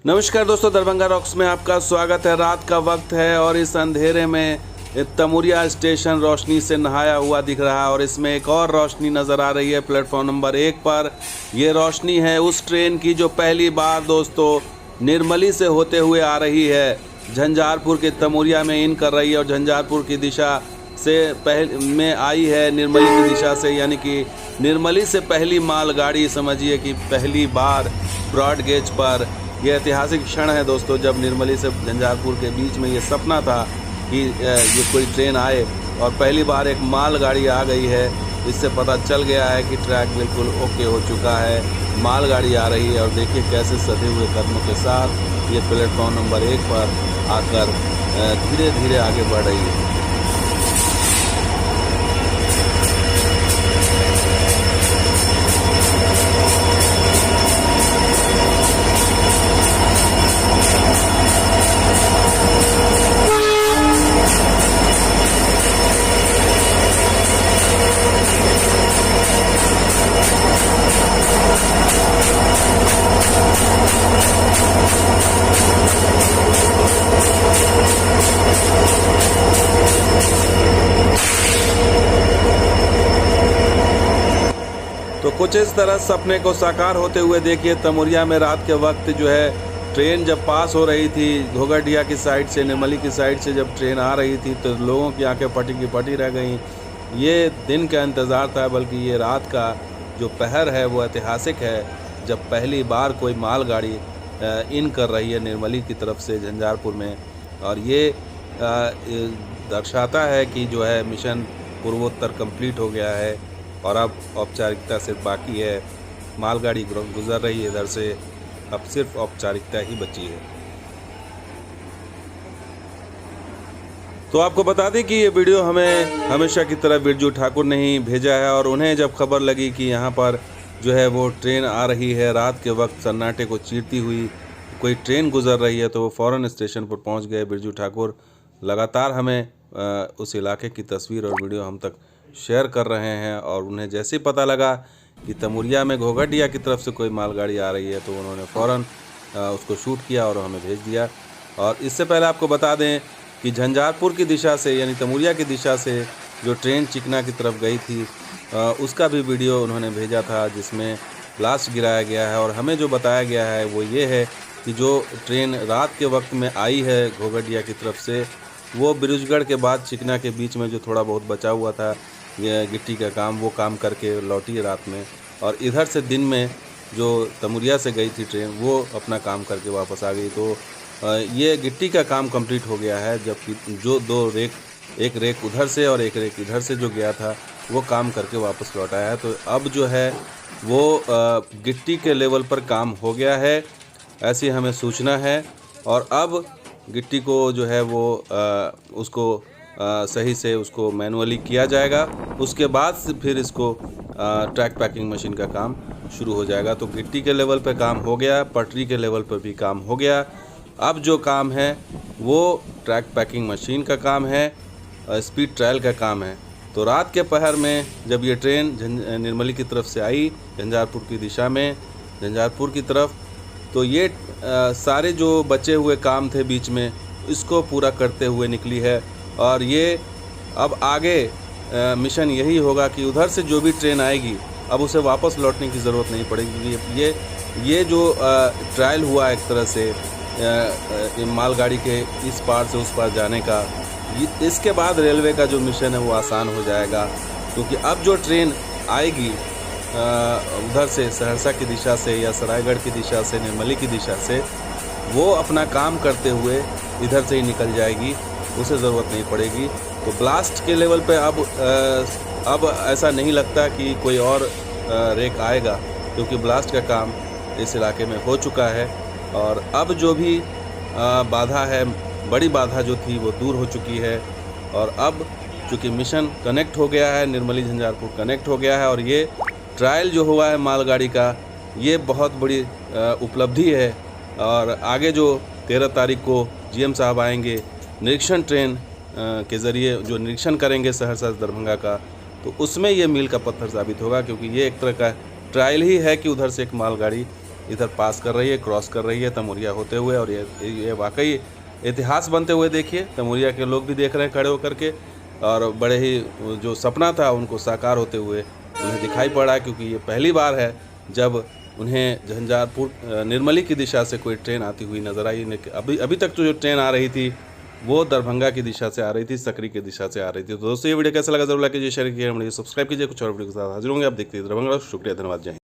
नमस्कार दोस्तों, दरभंगा रॉक्स में आपका स्वागत है। रात का वक्त है और इस अंधेरे में तमुरिया स्टेशन रोशनी से नहाया हुआ दिख रहा है और इसमें एक और रोशनी नज़र आ रही है प्लेटफॉर्म नंबर 1 पर। ये रोशनी है उस ट्रेन की जो पहली बार दोस्तों निर्मली से होते हुए आ रही है, झंझारपुर के तमुरिया में इन कर रही है और झंझारपुर की दिशा से में आई है निर्मली की दिशा से, यानी कि निर्मली से पहली मालगाड़ी समझिए कि पहली बार ब्रॉड गेज पर। यह ऐतिहासिक क्षण है दोस्तों, जब निर्मली से झंझारपुर के बीच में ये सपना था कि ये कोई ट्रेन आए और पहली बार एक मालगाड़ी आ गई है। इससे पता चल गया है कि ट्रैक बिल्कुल ओके हो चुका है, मालगाड़ी आ रही है और देखिए कैसे सधे हुए कदमों के साथ ये प्लेटफॉर्म नंबर 1 पर आकर धीरे धीरे आगे बढ़ रही है। तो कुछ इस तरह सपने को साकार होते हुए देखिए तमुरिया में रात के वक्त जो है ट्रेन जब पास हो रही थी घोघटिया की साइड से, निर्मली की साइड से जब ट्रेन आ रही थी तो लोगों की आंखें फटी की फटी रह गईं। ये दिन का इंतज़ार था, बल्कि ये रात का जो पहर है वो ऐतिहासिक है, जब पहली बार कोई मालगाड़ी इन कर रही है निर्मली की तरफ से झंझारपुर में। और ये दर्शाता है कि जो है मिशन पूर्वोत्तर कंप्लीट हो गया है और अब औपचारिकता सिर्फ बाकी है। मालगाड़ी गुजर रही है इधर से, अब सिर्फ औपचारिकता ही बची है। तो आपको बता दें कि ये वीडियो हमें हमेशा की तरह बिरजू ठाकुर ने ही भेजा है और उन्हें जब खबर लगी कि यहाँ पर जो है वो ट्रेन आ रही है, रात के वक्त सन्नाटे को चीरती हुई कोई ट्रेन गुजर रही है, तो वो फ़ौरन स्टेशन पर पहुँच गए। बिरजू ठाकुर लगातार हमें उस इलाके की तस्वीर और वीडियो हम तक शेयर कर रहे हैं और उन्हें जैसे ही पता लगा कि तमुरिया में घोघटिया की तरफ से कोई मालगाड़ी आ रही है तो उन्होंने फ़ौरन उसको शूट किया और हमें भेज दिया। और इससे पहले आपको बता दें कि झंझारपुर की दिशा से यानी तमुरिया की दिशा से जो ट्रेन चिकना की तरफ गई थी उसका भी वीडियो उन्होंने भेजा था, जिसमें ब्लास्ट गिराया गया है। और हमें जो बताया गया है वो ये है कि जो ट्रेन रात के वक्त में आई है घोघटिया की तरफ से, वो बिरुजगढ़ के बाद चिकना के बीच में जो थोड़ा बहुत बचा हुआ था ये गिट्टी का काम, वो काम करके लौटी रात में। और इधर से दिन में जो तमुरिया से गई थी ट्रेन वो अपना काम करके वापस आ गई। तो ये गिट्टी का काम कंप्लीट हो गया है, जबकि जो दो रेक, एक रेक उधर से और एक रेक इधर से जो गया था वो काम करके वापस लौट आया है। तो अब जो है वो गिट्टी के लेवल पर काम हो गया है, ऐसी हमें सूचना है। और अब गिट्टी को जो है वो उसको सही से उसको मैनुअली किया जाएगा, उसके बाद से फिर इसको ट्रैक पैकिंग मशीन का काम शुरू हो जाएगा। तो गिट्टी के लेवल पे काम हो गया, पटरी के लेवल पर भी काम हो गया। अब जो काम है वो ट्रैक पैकिंग मशीन का काम है, स्पीड ट्रायल का काम है। तो रात के पहर में जब ये ट्रेन निर्मली की तरफ से आई झंझारपुर की दिशा में, झंझारपुर की तरफ, तो ये सारे जो बचे हुए काम थे बीच में इसको पूरा करते हुए निकली है। और ये अब आगे मिशन यही होगा कि उधर से जो भी ट्रेन आएगी अब उसे वापस लौटने की ज़रूरत नहीं पड़ेगी, क्योंकि ये जो ट्रायल हुआ एक तरह से मालगाड़ी के इस पार से उस पार जाने का, इसके बाद रेलवे का जो मिशन है वो आसान हो जाएगा। क्योंकि अब जो ट्रेन आएगी उधर से सहरसा की दिशा से या सरायगढ़ की दिशा से, निर्मली की दिशा से, वो अपना काम करते हुए इधर से ही निकल जाएगी, उसे ज़रूरत नहीं पड़ेगी। तो ब्लास्ट के लेवल पे अब ऐसा नहीं लगता कि कोई और रेक आएगा, क्योंकि ब्लास्ट का काम इस इलाके में हो चुका है। और अब जो भी बाधा है, बड़ी बाधा जो थी वो दूर हो चुकी है। और अब चूँकि मिशन कनेक्ट हो गया है, निर्मली झंझारपुर कनेक्ट हो गया है, और ये ट्रायल जो हुआ है मालगाड़ी का, ये बहुत बड़ी उपलब्धि है। और आगे जो 13 तारीख को जीएम साहब आएंगे निरीक्षण ट्रेन के ज़रिए, जो निरीक्षण करेंगे सहरसा दरभंगा का, तो उसमें ये मील का पत्थर साबित होगा, क्योंकि ये एक तरह का ट्रायल ही है कि उधर से एक मालगाड़ी इधर पास कर रही है, क्रॉस कर रही है तमुरिया होते हुए। और ये वाकई इतिहास बनते हुए देखिए, तमुरिया के लोग भी देख रहे हैं खड़े होकर के, और बड़े ही जो सपना था उनको साकार होते हुए उन्हें दिखाई पड़ा, क्योंकि ये पहली बार है जब उन्हें झंझारपुर निर्मली की दिशा से कोई ट्रेन आती हुई नज़र आई। अभी तक तो जो ट्रेन आ रही थी वो दरभंगा की दिशा से आ रही थी, सकरी की दिशा से आ रही थी। तो दोस्तों ये वीडियो कैसा लगा जरूर लाइक कीजिए, शेयर कीजिए, सब्सक्राइब कीजिए। कुछ और वीडियो के साथ हाजिर होंगे, आप देखते हैं दरभंगा। शुक्रिया, धन्यवाद, जय हिंद।